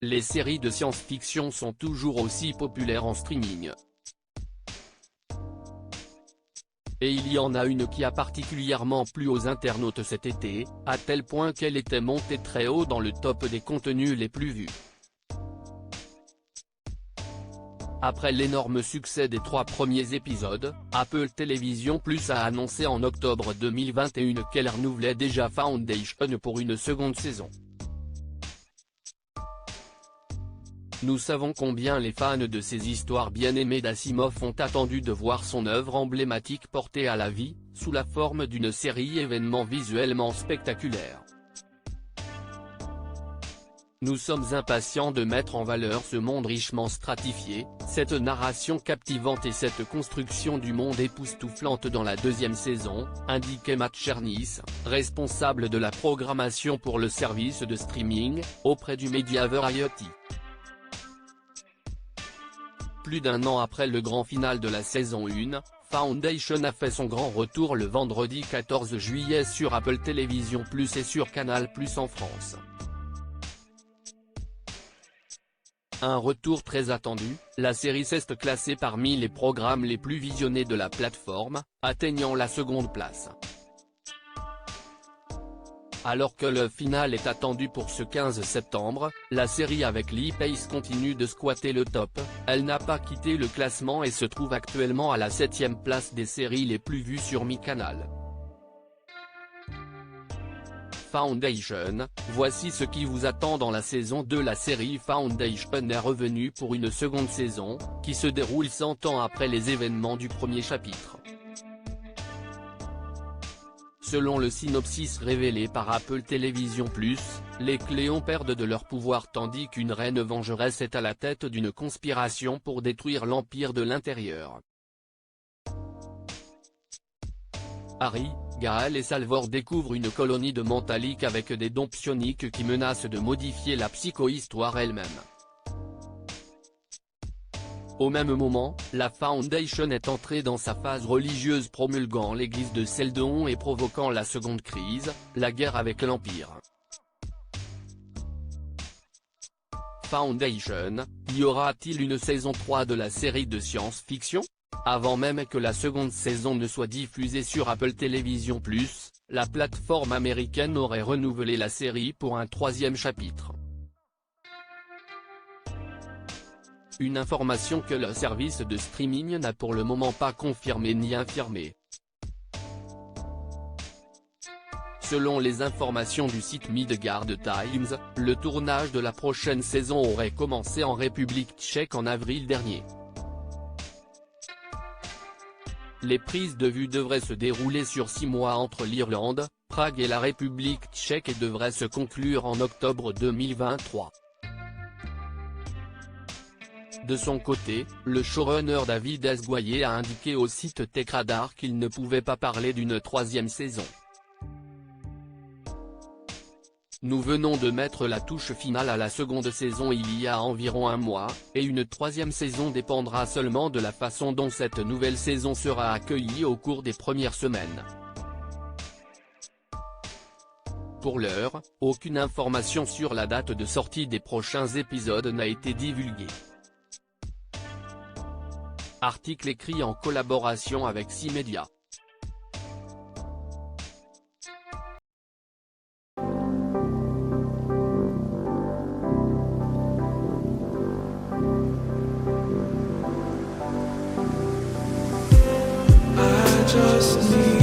les séries de science-fiction sont toujours aussi populaires en streaming. Et il y en a une qui a particulièrement plu aux internautes cet été, à tel point qu'elle était montée très haut dans le top des contenus les plus vus. Après l'énorme succès des 3 premiers épisodes, Apple TV+ a annoncé en octobre 2021 qu'elle renouvelait déjà Foundation pour une seconde saison. Nous savons combien les fans de ces histoires bien aimées d'Asimov ont attendu de voir son œuvre emblématique portée à la vie, sous la forme d'une série événement visuellement spectaculaire. Nous sommes impatients de mettre en valeur ce monde richement stratifié, cette narration captivante et cette construction du monde époustouflante dans la deuxième saison, indiquait Matt Chernis, responsable de la programmation pour le service de streaming, auprès du média Variety. Plus d'un an après le grand final de la saison 1, Foundation a fait son grand retour le vendredi 14 juillet sur Apple TV+ et sur Canal+ en France. Un retour très attendu, la série s'est classée parmi les programmes les plus visionnés de la plateforme, atteignant la seconde place. Alors que le final est attendu pour ce 15 septembre, la série avec Lee Pace continue de squatter le top, elle n'a pas quitté le classement et se trouve actuellement à la 7e place des séries les plus vues sur MyCanal. Foundation, voici ce qui vous attend dans la saison 2. La série Foundation est revenue pour une seconde saison, qui se déroule 100 ans après les événements du premier chapitre. Selon le synopsis révélé par Apple TV+, les Cléons perdent de leur pouvoir tandis qu'une reine vengeresse est à la tête d'une conspiration pour détruire l'Empire de l'Intérieur. Harry, Gaal et Salvor découvrent une colonie de Mentaliques avec des dons psioniques qui menacent de modifier la psychohistoire elle-même. Au même moment, la Foundation est entrée dans sa phase religieuse promulguant l'église de Seldon et provoquant la seconde crise, la guerre avec l'Empire. Foundation, y aura-t-il une saison 3 de la série de science-fiction ? Avant même que la seconde saison ne soit diffusée sur Apple TV+, la plateforme américaine aurait renouvelé la série pour un 3e chapitre. Une information que le service de streaming n'a pour le moment pas confirmée ni infirmée. Selon les informations du site Midgard Times, le tournage de la prochaine saison aurait commencé en République tchèque en avril dernier. Les prises de vue devraient se dérouler sur 6 mois entre l'Irlande, Prague et la République tchèque et devraient se conclure en octobre 2023. De son côté, le showrunner David S. Goyer a indiqué au site TechRadar qu'il ne pouvait pas parler d'une 3e saison. Nous venons de mettre la touche finale à la seconde saison il y a environ un mois, et une 3e saison dépendra seulement de la façon dont cette nouvelle saison sera accueillie au cours des premières semaines. Pour l'heure, aucune information sur la date de sortie des prochains épisodes n'a été divulguée. Article écrit en collaboration avec C-Media. I just need